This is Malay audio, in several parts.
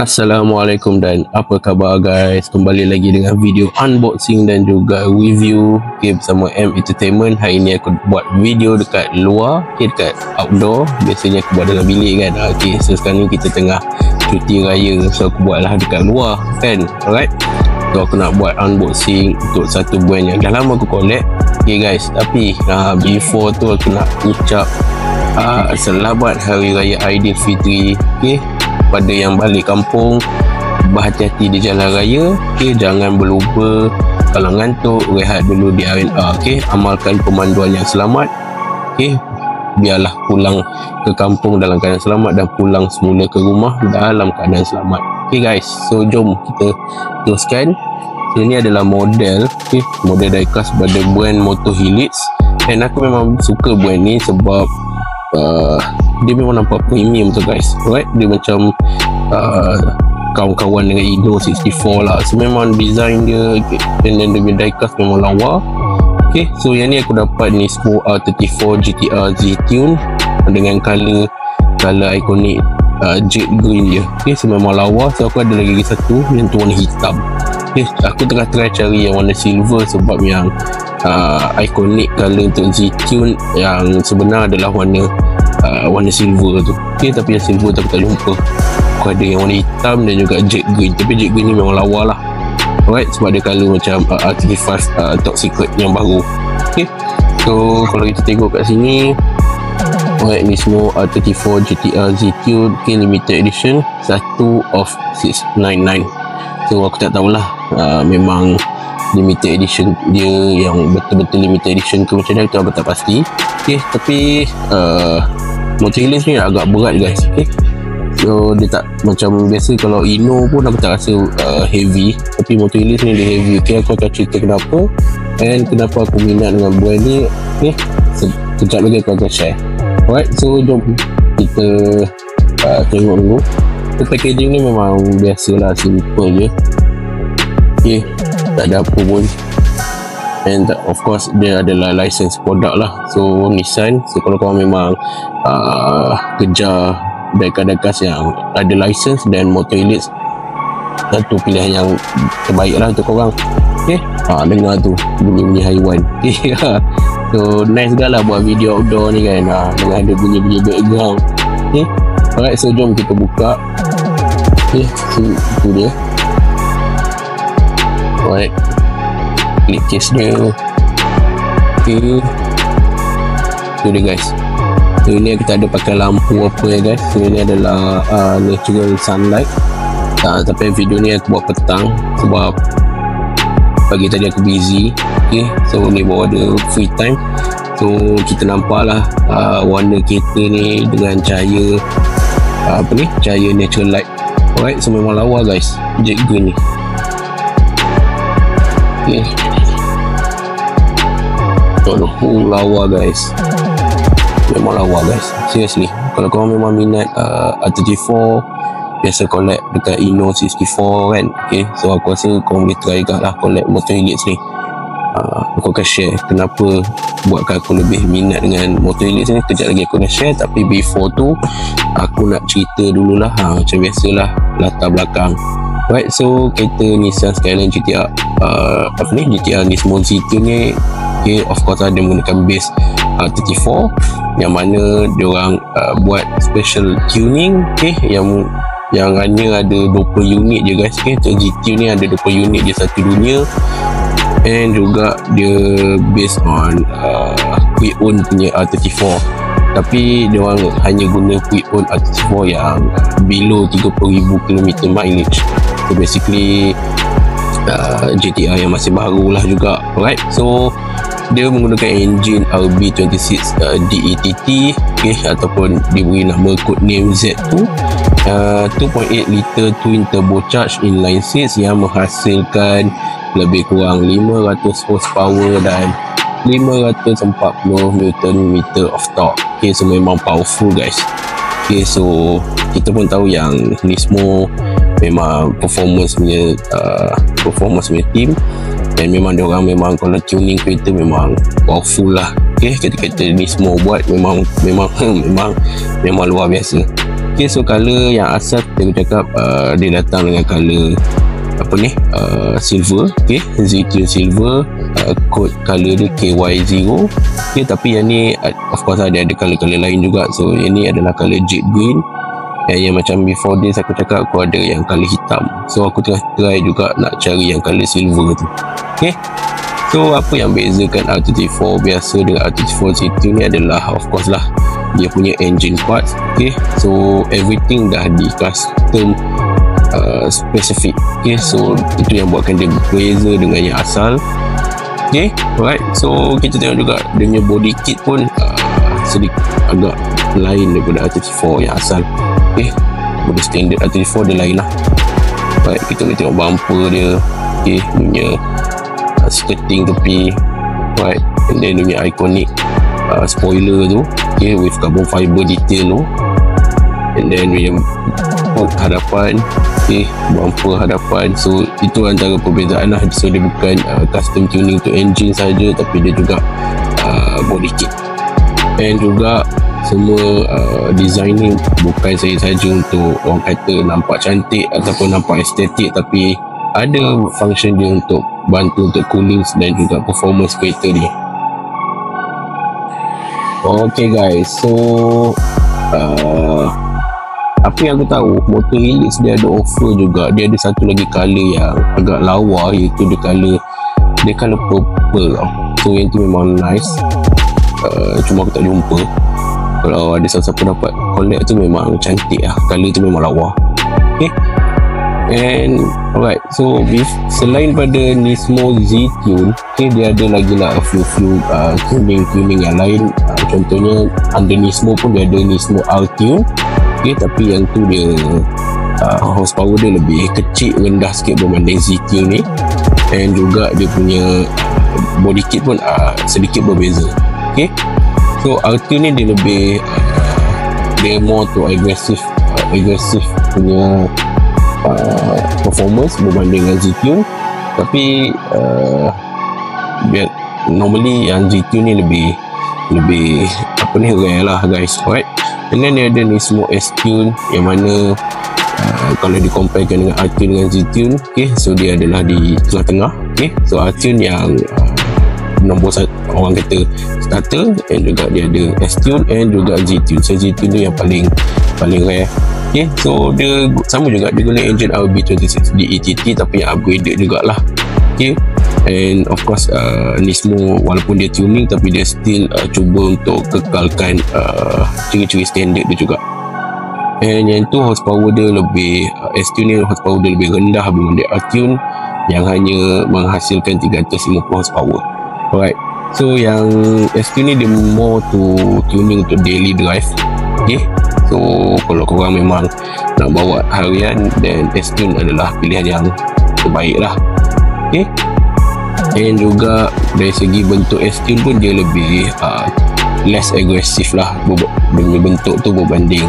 Assalamualaikum dan apa khabar guys, kembali lagi dengan video unboxing dan juga review bersama M Entertainment. Hari ni aku buat video dekat luar, dekat outdoor. Biasanya aku buat dalam bilik kan. So sekarang ni kita tengah cuti raya, so aku buat lah dekat luar kan. Alright, so aku nak buat unboxing untuk satu brand yang dah lama aku collect. Guys, tapi before tu aku nak ucap selamat Hari Raya Aidilfitri. Pada yang balik kampung, berhati-hati di jalan raya. Jangan berlupa, kalau ngantuk rehat dulu di R&R. Amalkan pemanduan yang selamat. Biarlah pulang ke kampung dalam keadaan selamat dan pulang semula ke rumah dalam keadaan selamat. Guys, so jom kita teruskan. So ini adalah model model diecast pada brand Moto Helix, dan aku memang suka brand ni sebab dia memang nampak premium tu guys. Alright, dia macam kawan-kawan dengan Inno 64 lah. So memang design dia dan dia punya diecast memang lawa. So yang ni aku dapat Nismo R34 GTR Z-Tune dengan color ikonik jade green dia. So memang lawa. So aku ada lagi satu yang tu warna hitam. Aku tengah try cari yang warna silver sebab yang ikonik color untuk Z-Tune yang sebenar adalah warna silver tu. Tapi yang silver tu aku tak jumpa. Aku ada yang warna hitam dan juga jet green, tapi jet green ni memang lawa lah. Alright, sebab dia color macam R35 Top Secret yang baru. So kalau kita tengok kat sini, alright, Nismo R34 GTR Z-Tune limited edition 1 of 699. So aku tak tahulah memang limited edition dia yang betul-betul limited edition ke macam mana, itu aku tak pasti. Tapi Moto Helix ni agak berat guys. So dia tak macam biasa. Kalau Inno pun aku tak rasa heavy, tapi Moto Helix ni dia heavy. Aku akan cerita kenapa dan kenapa aku minat dengan brand ni. Sekejap lagi aku akan share. Alright, so jom kita tengok dulu. So packaging ni memang biasalah, simple je. Tak ada apa pun. And of course dia adalah license produk lah. So Nissan. So kalau korang memang kejar diecast yang ada license, dan Moto Helix satu pilihan yang terbaik lah untuk korang. Dengar tu bunyi-bunyi haiwan. So nice juga lah buat video outdoor ni kan, dengan ada bunyi-bunyi background. Alright, so jom kita buka. So itu dia. Alright, klik case dia. Tu dia guys. So ini kita ada pakai lampu apa ya guys. So ini adalah natural sunlight. Tapi video ni aku buat petang sebab pagi tadi aku busy. So ni baru ada free time. So kita nampak lah warna kereta ni dengan cahaya cahaya natural light. Alright, so memang lawa guys jet green ni. Lawa guys, memang lawa guys, seriously. Kalau korang memang minat R34, biasa collect dekat Inno 64 kan. So aku rasa korang boleh try kat lah collect Moto Helix ni. Aku akan share kenapa buatkan aku lebih minat dengan Moto Helix ni. Kejap lagi aku nak share, tapi before tu aku nak cerita dululah macam biasalah latar belakang. Right, so kereta Nissan Skyline GTR GTR Nismo Z-Tune ni, of course ada menggunakan base R34, yang mana diorang buat special tuning. Yang hanya ada 20 unit je guys. Untuk Z-Tune ni ada 20 unit je satu dunia, and juga dia based on pre-owned punya R34, tapi diorang hanya guna pre-owned R34 yang below 30,000 km mileage. So basically GTR yang masih baru lah juga. Alright, so dia menggunakan engine RB26 DETT, ataupun diberi nama code name Z2, 2.8 liter twin turbocharged inline 6 yang menghasilkan lebih kurang 500 horsepower dan 540 Nm of torque. So memang powerful guys. So kita pun tahu yang Nismo memang performance punya team, dan memang diorang memang kalau tuning kereta memang powerful lah. Kereta Nismo buat memang luar biasa. Okay, so color yang asal kita cakap dia datang dengan color silver. Okay, Z-Tune silver, code color dia KY0. Okay, tapi yang ni of course ada color-color lain juga. So yang ni adalah color jade green. Yang macam before this aku cakap aku ada yang color hitam. So aku tengah try juga nak cari yang color silver tu. Okay, so apa yang bezakan R34 biasa dengan R34 Z-Tune ni adalah of course lah dia punya engine parts. Okay, so everything dah di custom specific. Okay, so itu yang buatkan dia berbeza dengan yang asal. Okay, alright, so kita tengok juga dia punya body kit pun sedikit agak lain daripada R34 yang asal. Okay, body standard R34 dia lain lah. Alright, kita boleh tengok bumper dia. Okay, punya skirting tepi. Alright, and then dia punya iconic spoiler tu. Okay, with carbon fiber detail tu. And then dia hadapan. Okay, bumper hadapan. So itu antara perbezaan lah. So dia bukan custom tuning untuk engine saja, tapi dia juga body kit. And juga semua design ni bukan saja untuk orang kata nampak cantik ataupun nampak estetik, tapi ada function dia untuk bantu untuk cooling dan juga performance kereta ni. Okay guys, so apa yang aku tahu, Motor Helix dia ada offer juga. Dia ada satu lagi color yang agak lawa, iaitu dia color purple tau. So yang tu memang nice. Cuma aku tak jumpa. Kalau ada siapa dapat collect tu memang cantik lah. Color tu memang lawa. Okay, and alright, so selain pada Nismo Z-Tune, okay, dia ada lagi lah a few tuning yang lain. Contohnya under Nismo pun dia ada Nismo R-Tune. Okay, tapi yang tu dia horsepower dia lebih kecil, rendah sikit berbanding Z-Tune ni. And juga dia punya body kit pun sedikit berbeza. Okay, so R-Tune ni dia lebih dia more to aggressive punya performance berbanding dengan Z-Tune. Tapi normally yang Z-Tune ni lebih rare lah guys. Alright, and then dia ada Nismo S-Tune yang mana kalau di-comparekan dengan R-Tune dengan Z-Tune, okay, so dia adalah di tengah-tengah. Okay, so R-Tune yang nombor satu, orang kata starter, and juga dia ada S-Tune and juga Z-Tune. So Z-Tune tu yang paling rare. Okay, so dia sama juga, dia guna engine RB26D ETT tapi yang upgraded jugalah. Okay, and of course Nismo walaupun dia tuning tapi dia still cuba untuk kekalkan ciri-ciri standard dia juga. And yang tu horsepower dia lebih S-Tune ni horsepower dia lebih rendah berbanding R-Tune yang hanya menghasilkan 350 horsepower. Alright, so yang S-Tune ni dia more to tuning untuk daily drive. Okay, so kalau korang memang nak bawa harian, then S-Tune adalah pilihan yang terbaik lah. Okay, and juga dari segi bentuk S-Tune pun dia lebih less agresif lah bentuk tu berbanding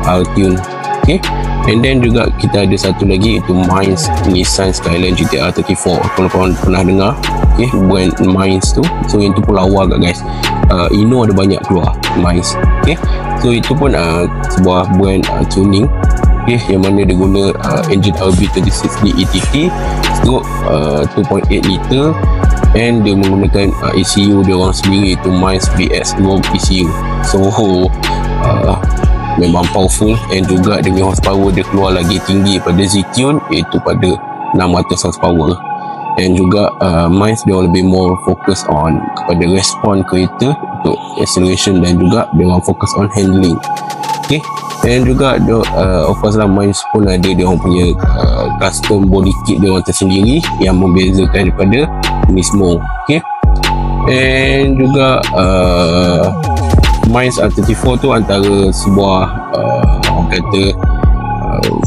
R-Tune. Okay, and then juga kita ada satu lagi iaitu Mainz Nissan Skyline GT-R 34. Kalau korang pernah dengar, okay, brand Mainz tu, so yang tu pun lawa agak guys. Inno ada banyak keluar Mainz. Okay, so itu pun sebuah brand tuning, okay, yang mana dia guna engine RB26D ETT stroke 2.8 liter, and dia menggunakan ECU dia orang sendiri iaitu Mainz VS Rogue ECU. So memang powerful, and juga dengan horsepower dia keluar lagi tinggi pada Z-Tune iaitu pada 600 horsepower. And juga Mainz dia orang lebih more fokus on kepada respon kereta untuk acceleration, dan juga dia orang fokus on handling. Okay, and juga of course lah Mainz pun ada dia orang punya custom body kit dia orang tersendiri yang membezakan daripada Nismo. Okay, and juga Mainz R34 tu antara sebuah orang kata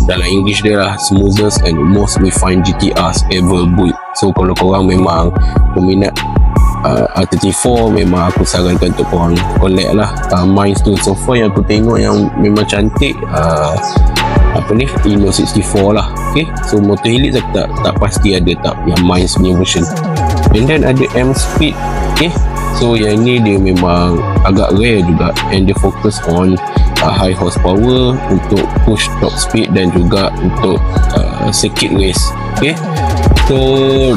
dalam English dia lah smoothest and most refined GT-Rs ever built. So kalau korang memang peminat R34, memang aku sarankan untuk korang collect lah Mainz tu. So far yang aku tengok yang memang cantik Inno 64 lah. Okay, so Motor Helix tak pasti ada tak yang Mainz punya version. And then ada M-Speed. Okay, so yang ni dia memang agak rare juga, and dia fokus on high horsepower, untuk push top speed dan juga untuk circuit race. Okay, so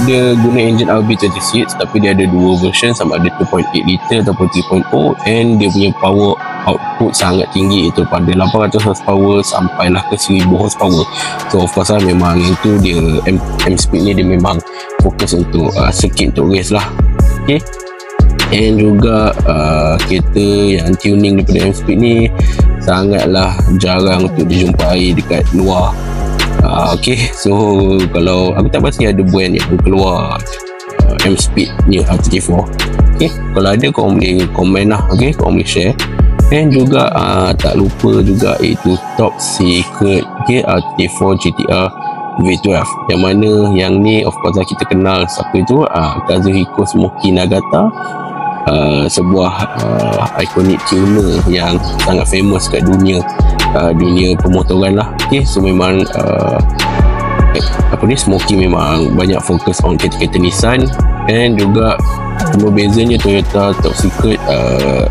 dia guna engine RB26 tapi dia ada dua version, sama ada 2.8 liter ataupun 3.0, and dia punya power output sangat tinggi, iaitu pada 800 horsepower sampailah ke 1000 horsepower. So of course lah, memang yang tu dia M Speed ni dia memang fokus untuk circuit untuk race lah. Okay, and juga kereta yang tuning daripada M Speed ni sangatlah jarang untuk dijumpai dekat luar. Okay, so kalau aku tak pasti ada brand yang keluar M Speed ni R34. Okay, kalau ada korang boleh komen lah. Okay, korang boleh share. Dan juga tak lupa juga iaitu top secret, okay, R34 GTR V12, yang mana yang ni of course lah kita kenal siapa itu, Kazuhiko Smoky Nagata, sebuah ikonik tuner yang sangat famous kat dunia pemotoran lah. Okay, so memang Smoky memang banyak fokus on kereta-kereta Nissan. Dan juga cuma bezanya Toyota top secret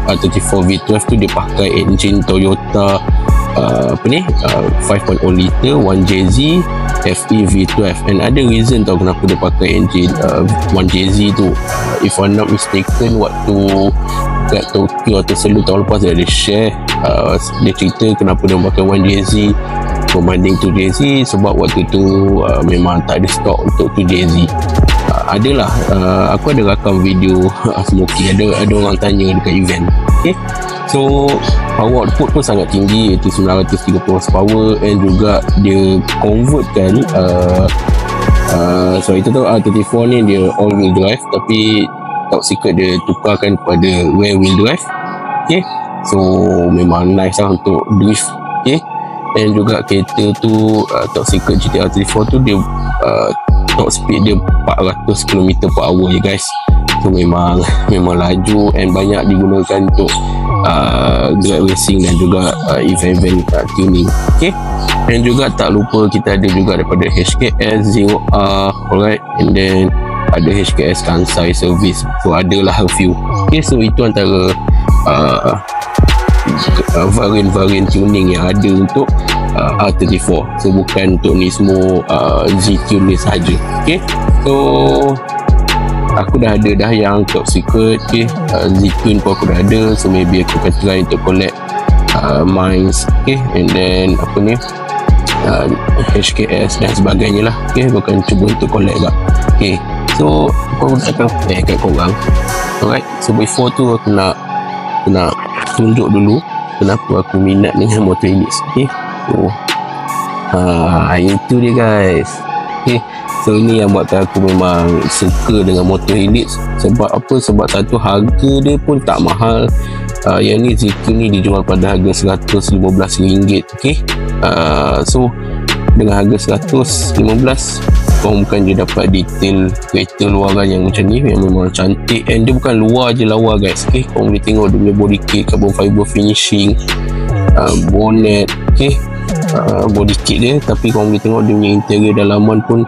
R34 V12 tu dia pakai engine Toyota 5.0 liter 1JZ FE V12, and ada reason tau kenapa dia pakai engine 1JZ tu. If I'm not mistaken, waktu kat Tokyo atau Seoul tahun lepas dia ada share, dia cerita kenapa dia pakai 1JZ berbanding 2JZ, sebab waktu tu memang tak ada stok untuk 2JZ. Adalah aku ada rakam video Smoky, ada orang tanya dekat event. Okay, so power output pun sangat tinggi, iaitu 930 horsepower, and juga dia convertkan so itu tu R34 ni dia all wheel drive, tapi top secret dia tukarkan kepada rear wheel drive. Okay, so memang nice lah untuk drift. Okay, dan juga kereta tu top secret GTR 34 tu dia top speed dia 400 km/h ya guys. So memang laju, and banyak digunakan untuk drag racing dan juga event tuning. Okay, dan juga tak lupa kita ada juga daripada HKS 0R, alright, and then ada HKS Kansai Service. So adalah a few. Okay, so itu antara varian tuning yang ada untuk R34. So bukan untuk ni semua Z-Tune ni sahaja. Okay, so aku dah ada yang top secret. Okay, Z-Tune pun aku dah ada, so maybe aku akan try untuk collect Mines. Okay, and then HKS dan sebagainya lah. Okay, aku akan cuba untuk collect lah. Okay, so aku akan kat korang. Alright, so before tu aku nak tunjuk dulu kenapa aku minat dengan motor ini. Okay, so itu dia guys. Okay, so ini yang buatkan aku memang suka dengan motor Helix. Sebab apa? Sebab satu, harga dia pun tak mahal. Yang ni Z-Tune ni dijual pada harga RM115. Okay, so dengan harga 115 korang bukan je dapat detail kereta luaran yang macam ni, yang memang cantik. And dia bukan luar je lawa guys. Okay, korang boleh tengok dia punya body kit, carbon fiber finishing, bonnet. Okay, body kit dia, tapi korang boleh tengok dia punya interior dalaman pun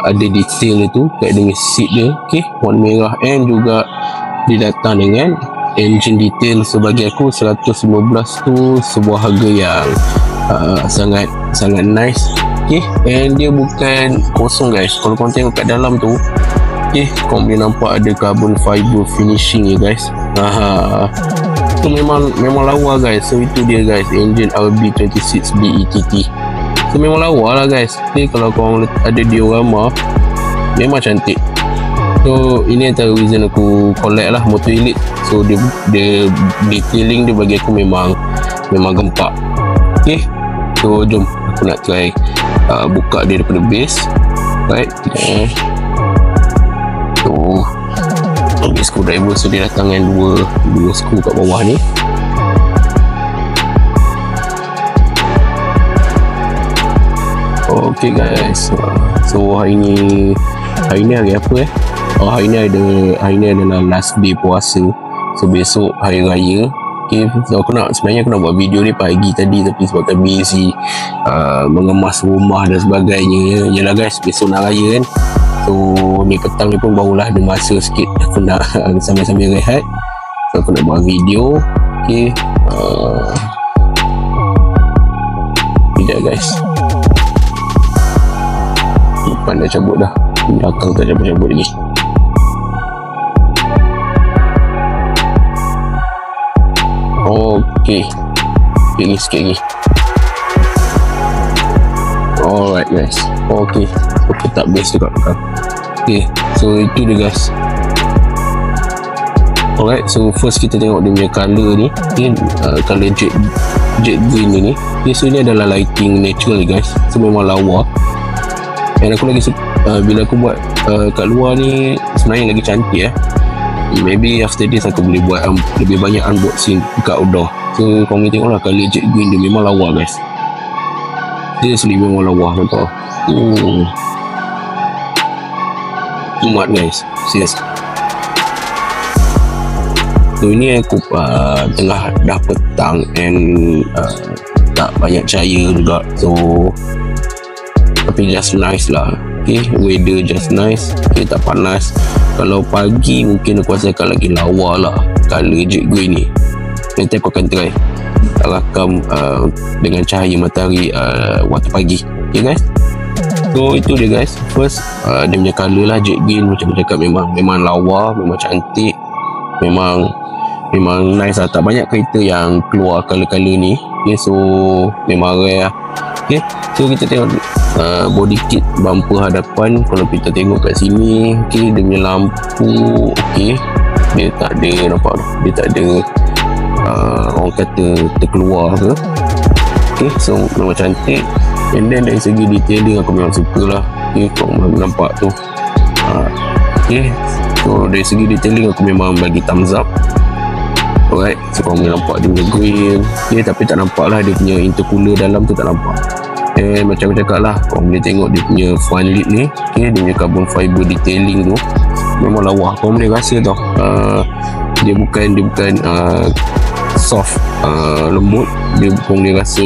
ada detail dia tu kat dengan seat dia. Okay, warna merah, and juga dia datang dengan engine detail. So bagi aku 115 tu sebuah harga yang sangat nice. Okay, and dia bukan kosong guys. Kalau korang tengok kat dalam tu, okay, korang boleh nampak ada carbon fiber finishing ya guys. So memang lawa guys. So itu dia guys, engine RB26 BETT. So memang lawa lah guys. Okay, kalau korang ada diorama memang cantik. So ini antara reason aku collect lah motor Elite. So dia detailing dia bagi aku memang gempak. Okay, so jom aku nak try buka dia daripada base. Right, so ambil screwdriver. So dia datang dengan dua skru kat bawah ni. Okay guys, so hari ni hari apa hari ni adalah last day puasa. So besok hari raya. Okay, so sebenarnya aku nak buat video ni pagi tadi, tapi sebabkan busy mengemas rumah dan sebagainya. Yalah guys, besok nak raya kan. So ni petang ni pun barulah ada masa sikit aku nak sambil-sambil rehat. So aku nak buat video. Okay, Sekejap guys, depan dah cabut dah, belakang tak cabut-cabut lagi. Okay, sikit lagi. Alright guys, okay, tak base dekat belakang. Okay, so itu dia guys. Alright, so first kita tengok dia punya colour ni. Okay, colour jet green ni. Okay, so ni adalah lighting natural guys, so memang lawa. Dan aku lagi bila aku buat kat luar ni sebenarnya lagi cantik. Maybe after this aku boleh buat lebih banyak unboxing dekat outdoor. So korang tengoklah colour jet green dia memang lawa guys. Seriously memang lawa, nampak. Umat guys, serius. So ini aku tengah dah petang and tak banyak cahaya juga, so tapi just nice lah. Okay, weather just nice. Okay, tak panas. Kalau pagi mungkin aku rasa akan lagi lawa lah colour jet green ni. Nanti aku akan try rakam dengan cahaya matahari waktu pagi. Okay guys, so itu dia guys. First dia punya colour lah jet green, macam aku cakap memang lawa, memang cantik, memang nice lah. Tak banyak kereta yang keluar colour-colour ni. Okay, so memang rare lah. Okay, so kita tengok body kit bumper hadapan. Kalau kita tengok kat sini, okay, dia punya lampu, okay, dia tak ada, nampak dia tak ada orang kata terkeluar ke. Okay, so memang cantik. And then dari segi detailing aku memang suka lah. Okay, korang nampak tu. Okay, so dari segi detailing aku memang bagi thumbs up. Alright, so korang boleh nampak dia punya grill. Okay, tapi tak nampak lah dia punya intercooler dalam tu, tak nampak. And macam aku cakap lah, korang boleh tengok dia punya front lid ni. Okay, dia punya carbon fiber detailing tu memang lawa. Korang boleh rasa tau, dia bukan soft, lembut. Dia korang boleh rasa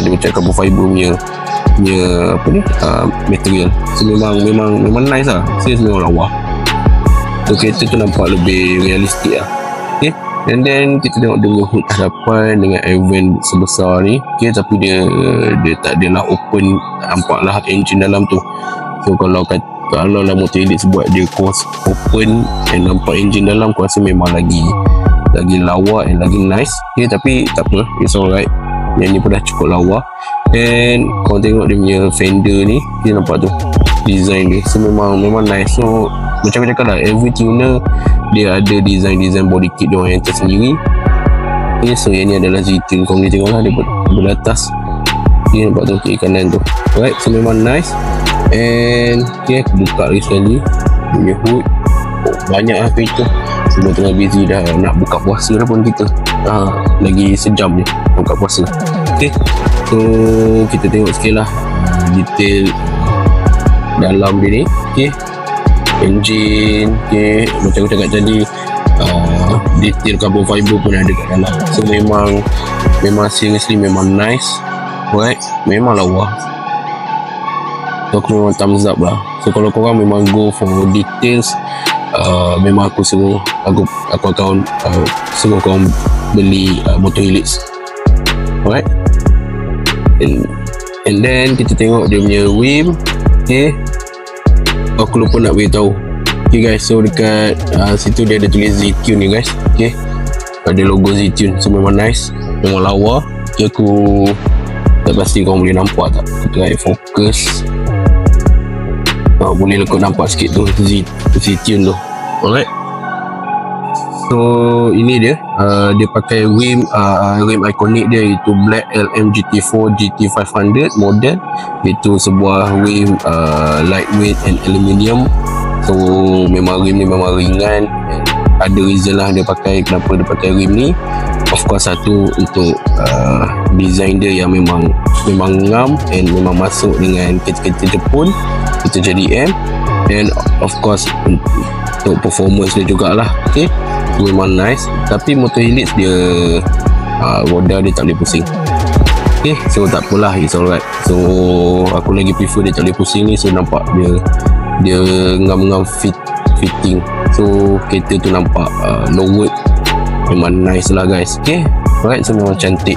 dia macam carbon fiber punya apa ni, material. So memang nice lah. Serius memang lawa. So kereta tu nampak lebih realistik lah. Okay, and then kita tengok dia punya hood hadapan dengan air vent sebesar ni. Okay, tapi dia tak adalah open, nampaklah engine dalam tu. So kalau lah motor elite buat dia course open and nampak engine dalam, aku rasa memang lagi lawa and lagi nice. Okay, tapi tak apa, it's alright. Yang ni pun dah cukup lawa. And korang tengok dia punya fender ni, dia nampak tu design dia, so memang nice. So macam aku cakap lah, every tuner dia ada design body kit dia orang yang tersendiri. Okay, so yang ni adalah Z-Tune. Korang boleh tengok lah dia pada atas. Okay, nampak tu kiri kanan tu. Alright, so memang nice. And okay, aku buka lagi sekali dia punya hood. Banyak lah kereta. Sebelum tengah busy dah nak buka puasa dah pun kita. Lagi sejam ni buka puasa. Okay, so kita tengok sikit lah detail dalam dia ni. Okay, engine, okay, macam aku cakap tadi, detail carbon fiber pun ada kat dalam. So memang seriously memang nice. Alright, memang lawa. So aku memang thumbs up lah. So kalau korang memang go for details, memang aku akan suruh korang beli motor Helix. Alright, and then kita tengok dia punya rim. Okay, aku lupa nak beritahu. Okay guys, so dekat situ dia ada tulis Z-Tune ni guys. Okay, ada logo Z-Tune. So memang nice, memang lawa. Okay, aku tak pasti korang boleh nampak tak. Aku try fokus. Boleh lekut nampak sikit tu Z-Tune tu. Alright, so ini dia. Dia pakai rim ikonik dia, iaitu Black LM GT4 GT500 model. Itu sebuah rim lightweight and aluminium. So memang rim ni memang ringan. Ada reason lah dia pakai, kenapa dia pakai rim ni. Of course, satu untuk design dia yang memang ngam and memang masuk dengan kereta-kereta Jepun, kereta JDM. And of course untuk performance dia jugalah. Okay, memang nice. Tapi motor Helix dia roda dia tak boleh pusing. Okay, so tak apalah, it's alright. So aku lagi prefer dia tak boleh pusing ni. So nampak dia ngam-ngam fitting. So kereta tu nampak lowered. Memang nice lah guys. Okay, alright, so memang cantik.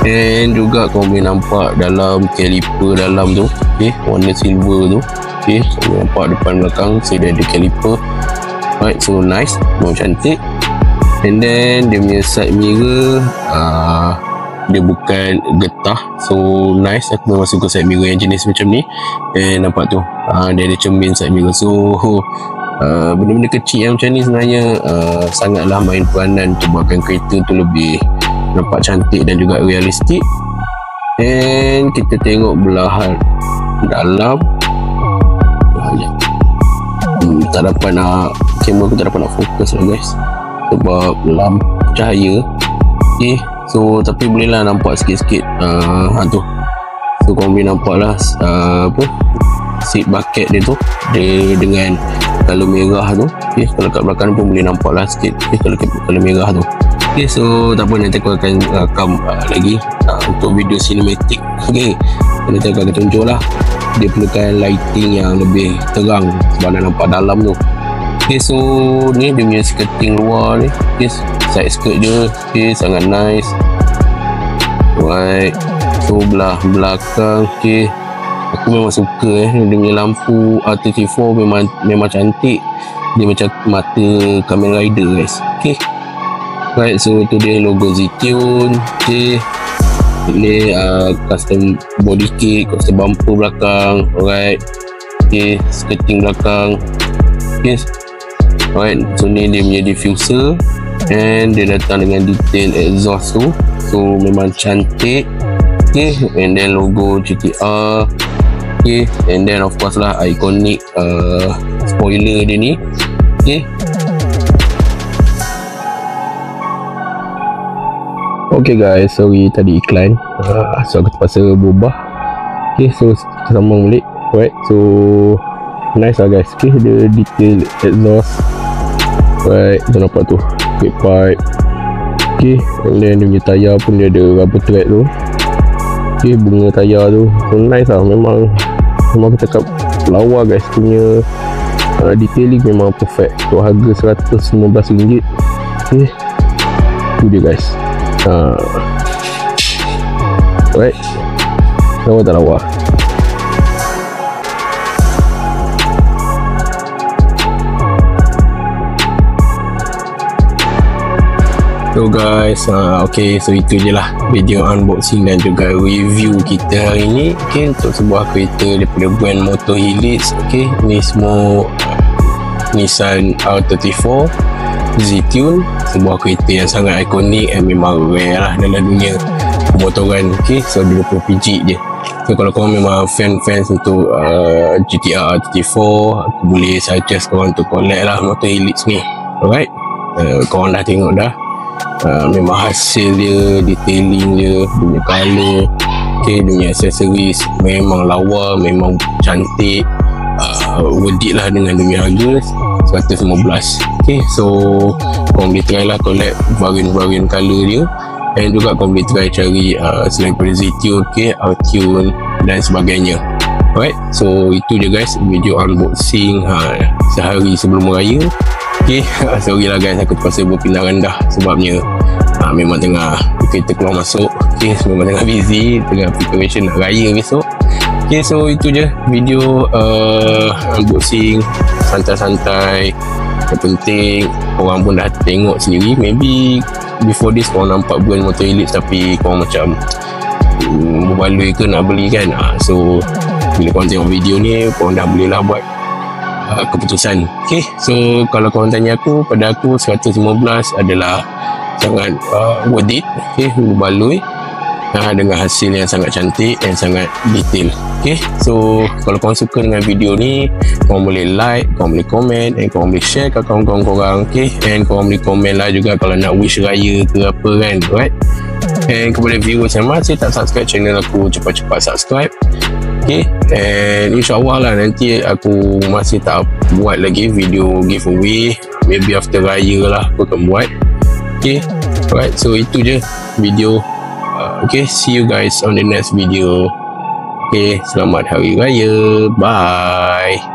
And juga kau boleh nampak dalam caliper dalam tu, okay, warna silver tu, okay, so nampak depan belakang so dia ada caliper. Right, so nice, memang cantik. And then dia punya side mirror dia bukan getah, so nice. Aku memang suka side mirror yang jenis macam ni. And nampak tu, dia ada cermin side mirror. So benda-benda kecil yang macam ni sebenarnya sangatlah main peranan untuk buatkan kereta tu lebih nampak cantik dan juga realistik. And kita tengok belahan dalam, tak dapat nak, kamera aku tak dapat nak fokus lah guys sebab lampu cahaya. Okay, so tapi boleh lah nampak sikit-sikit tu. So korang boleh nampak lah seat bucket dia tu, dia dengan color merah tu. Okay, kalau kat belakang pun boleh nampak lah sikit, okay, kalau color merah tu. Okay, so tak apa, nanti aku akan rakam lagi untuk video cinematic. Okay, nanti aku akan tunjuk lah, dia perlukan lighting yang lebih terang sebab nak nampak dalam tu. Okay, so ni dia punya skirting luar ni, okay, side skirt dia, okay, sangat nice. Right, so belah belakang, okay, aku memang suka dia punya lampu R34 memang cantik. Dia macam mata Kamen Rider guys. Okay, right, so tu dia logo Zetune. Okay, ni custom body kit, custom bumper belakang. Alright, okay, skirting belakang. Okay, alright, so ni dia punya diffuser, and dia datang dengan detail exhaust tu, so memang cantik. Okay, and then logo GTR. Okay, and then of course lah iconic spoiler dia ni. Okay, okay guys, sorry tadi iklan, so aku terpaksa berubah. Okay, so kita sambung balik. Right, so nice lah guys. Okay, dia detail exhaust. Right, tu nampak tu brake pipe. Okay, and then dia punya tayar pun dia ada rubber track tu. Okay, bunga tayar tu, so nice lah. Memang aku cakap lawa guys, punya detailing memang perfect. Untuk harga RM119. Okay, tu dia guys. Right, lawa tak lawa? So guys, okay, so itu je lah video unboxing dan juga review kita hari ni. Okay, untuk sebuah kereta daripada brand Motor Helix. Okay, ni semua Nissan R34 Zetune, sebuah kereta yang sangat ikonik dan memang rare lah dalam dunia pemotoran. Okay, so 20 biji je. So kalau korang memang fans untuk GTR R34, aku boleh suggest korang untuk collect lah Motor Helix ni. Alright, korang dah tengok dah, memang hasil dia, detailing dia, punya colour, okay, dia punya accessories memang lawa, memang cantik. Worth it lah dengan dia punya harga $115. Okay, so korang boleh try lah collect varian-varian colour dia, dan juga korang boleh try cari selain daripada Zetune, okay, Altune dan sebagainya. Alright, so itu je guys video unboxing sehari sebelum raya. Okay, sorry lah guys, aku terpaksa berpindah rendah sebabnya memang tengah kereta keluar masuk. Okay, so memang tengah busy, tengah preparation nak raya besok. Okay, so itu je video unboxing santai-santai. Yang penting korang pun dah tengok sendiri. Maybe before this korang nampak brand Motor Helix tapi korang macam berbaloi ke nak beli kan. So bila korang tengok video ni, korang dah boleh lah buat keputusan. Okay, so kalau korang tanya aku, pada aku 115 adalah sangat worth it. Okay, berbaloi dengan hasil yang sangat cantik dan sangat detail. Okay, so kalau korang suka dengan video ni, korang boleh like, korang boleh komen, dan korang boleh share ke kawan-kawan korang. Okay, and korang boleh komen lah juga kalau nak wish raya ke apa kan. Right, and kepada viewers yang masih tak subscribe channel aku, cepat-cepat subscribe. Okay, and insyaAllah lah nanti aku masih tak buat lagi video giveaway. Maybe after raya lah aku akan buat. Okay, alright, so itu je video. Okay, see you guys on the next video. Okay, selamat hari raya. Bye.